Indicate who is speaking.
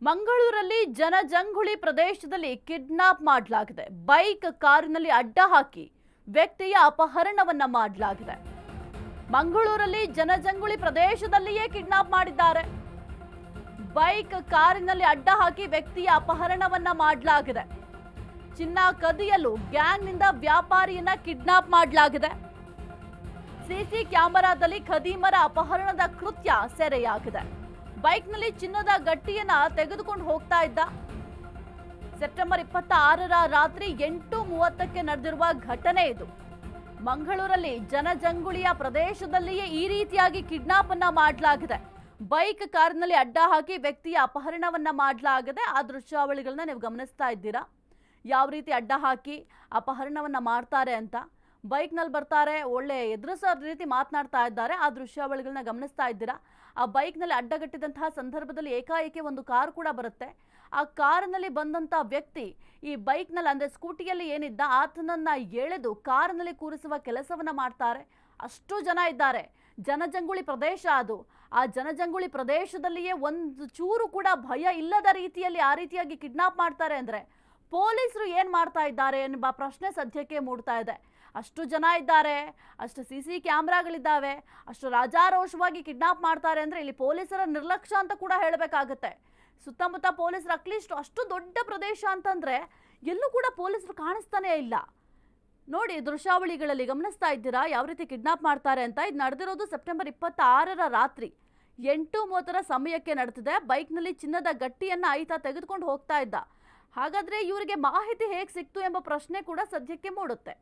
Speaker 1: ಮಂಗಳೂರಲ್ಲಿ ಜನಜಂಗುಳಿ ಪ್ರದೇಶದಲ್ಲಿ ಕಿಡ್ನಾಪ್ ಮಾಡಲಾಗಿದೆ. ಬೈಕ್ ಕಾರಿನಲ್ಲಿ ಅಡ್ಡ ಹಾಕಿ ವ್ಯಕ್ತಿಯ ಅಪಹರಣವನ್ನ ಮಾಡಲಾಗಿದೆ. ಮಂಗಳೂರಲ್ಲಿ ಜನಜಂಗುಳಿ ಪ್ರದೇಶದಲ್ಲಿಯೇ ಕಿಡ್ನಾಪ್ ಮಾಡಿದ್ದಾರೆ. ಬೈಕ್ ಕಾರಿನಲ್ಲಿ ಅಡ್ಡ ಹಾಕಿ ವ್ಯಕ್ತಿಯ ಅಪಹರಣವನ್ನ ಮಾಡಲಾಗಿದೆ. ಚಿನ್ನ ಕದಿಯಲು ಗ್ಯಾಂಗ್ನಿಂದ ವ್ಯಾಪಾರಿಯನ್ನ ಕಿಡ್ನಾಪ್ ಮಾಡಲಾಗಿದೆ. ಸಿಸಿ ಕ್ಯಾಮೆರಾದಲ್ಲಿ ಖದೀಮರ ಅಪಹರಣದ ಕೃತ್ಯ ಸೆರೆಯಾಗಿದೆ. ಬೈಕ್ನಲ್ಲಿ ಚಿನ್ನದ ಗಟ್ಟಿಯನ್ನ ತೆಗೆದುಕೊಂಡು ಹೋಗ್ತಾ ಇದ್ದ. ಸೆಪ್ಟೆಂಬರ್ 26ರ ರಾತ್ರಿ 8:30ಕ್ಕೆ ನಡೆದಿರುವ ಘಟನೆ ಇದು. ಮಂಗಳೂರಲ್ಲಿ ಜನಜಂಗುಳಿಯ ಪ್ರದೇಶದಲ್ಲಿಯೇ ಈ ರೀತಿಯಾಗಿ ಕಿಡ್ನಾಪ್ ಅನ್ನ ಮಾಡಲಾಗಿದೆ. ಬೈಕ್ ಕಾರಿನಲ್ಲಿ ಅಡ್ಡ ಹಾಕಿ ವ್ಯಕ್ತಿಯ ಅಪಹರಣವನ್ನ ಮಾಡಲಾಗಿದೆ. ಆ ದೃಶ್ಯಾವಳಿಗಳನ್ನ ನೀವು ಗಮನಿಸ್ತಾ ಇದ್ದೀರಾ, ಯಾವ ರೀತಿ ಅಡ್ಡ ಹಾಕಿ ಅಪಹರಣವನ್ನ ಮಾಡ್ತಾರೆ ಅಂತ. ಬೈಕ್ನಲ್ಲಿ ಬರ್ತಾರೆ, ಒಳ್ಳೆ ಎದುರಿಸೋ ರೀತಿ ಮಾತನಾಡ್ತಾ ಇದ್ದಾರೆ. ಆ ದೃಶ್ಯಾವಳಿಗಳನ್ನ ಗಮನಿಸ್ತಾ ಇದ್ದೀರಾ. ಆ ಬೈಕ್ನಲ್ಲಿ ಅಡ್ಡಗಟ್ಟಿದಂತಹ ಸಂದರ್ಭದಲ್ಲಿ ಏಕಾಏಕಿ ಒಂದು ಕಾರ್ ಕೂಡ ಬರುತ್ತೆ. ಆ ಕಾರಿನಲ್ಲಿ ಬಂದಂಥ ವ್ಯಕ್ತಿ ಈ ಬೈಕ್ನಲ್ಲಿ ಅಂದರೆ ಸ್ಕೂಟಿಯಲ್ಲಿ ಏನಿದ್ದ ಆತನನ್ನ ಎಳೆದು ಕಾರಿನಲ್ಲಿ ಕೂರಿಸುವ ಕೆಲಸವನ್ನ ಮಾಡ್ತಾರೆ. ಅಷ್ಟು ಜನ ಇದ್ದಾರೆ. ಜನಜಂಗುಳಿ ಪ್ರದೇಶ ಅದು. ಆ ಜನಜಂಗುಳಿ ಪ್ರದೇಶದಲ್ಲಿಯೇ ಒಂದು ಚೂರು ಕೂಡ ಭಯ ಇಲ್ಲದ ರೀತಿಯಲ್ಲಿ ಆ ರೀತಿಯಾಗಿ ಕಿಡ್ನಾಪ್ ಮಾಡ್ತಾರೆ ಅಂದರೆ ಪೊಲೀಸರು ಏನು ಮಾಡ್ತಾ ಇದ್ದಾರೆ ಎಂಬ ಪ್ರಶ್ನೆ ಸದ್ಯಕ್ಕೆ ಮೂಡ್ತಾ ಇದೆ. ಅಷ್ಟು ಜನ ಇದ್ದಾರೆ, ಅಷ್ಟು ಸಿಸಿ ಕ್ಯಾಮ್ರಾಗಳಿದ್ದಾವೆ, ಅಷ್ಟು ರಾಜಾರೋಷವಾಗಿ ಕಿಡ್ನಾಪ್ ಮಾಡ್ತಾರೆ ಅಂದರೆ ಇಲ್ಲಿ ಪೊಲೀಸರ ನಿರ್ಲಕ್ಷ್ಯ ಅಂತ ಕೂಡ ಹೇಳಬೇಕಾಗತ್ತೆ. ಸುತ್ತಮುತ್ತ ಪೊಲೀಸರು ಅಟ್ಲೀಸ್ಟ್ ಅಷ್ಟು ದೊಡ್ಡ ಪ್ರದೇಶ ಅಂತಂದರೆ ಎಲ್ಲೂ ಕೂಡ ಪೊಲೀಸರು ಕಾಣಿಸ್ತಾನೇ ಇಲ್ಲ. ನೋಡಿ, ದೃಶ್ಯಾವಳಿಗಳಲ್ಲಿ ಗಮನಿಸ್ತಾ ಇದ್ದೀರಾ ಯಾವ ರೀತಿ ಕಿಡ್ನಾಪ್ ಮಾಡ್ತಾರೆ ಅಂತ. ಇದು ನಡೆದಿರೋದು ಸೆಪ್ಟೆಂಬರ್ 26ರ ರಾತ್ರಿ 8:30ರ ಸಮಯಕ್ಕೆ ನಡೆದಿದೆ. ಬೈಕ್ನಲ್ಲಿ ಚಿನ್ನದ ಗಟ್ಟಿಯನ್ನು ಆಯ್ತಾ ತೆಗೆದುಕೊಂಡು ಹೋಗ್ತಾ ಇದ್ದ. ಹಾಗಾದರೆ ಇವರಿಗೆ ಮಾಹಿತಿ ಹೇಗೆ ಸಿಕ್ತು ಎಂಬ ಪ್ರಶ್ನೆ ಕೂಡ ಸದ್ಯಕ್ಕೆ ಮೂಡುತ್ತೆ.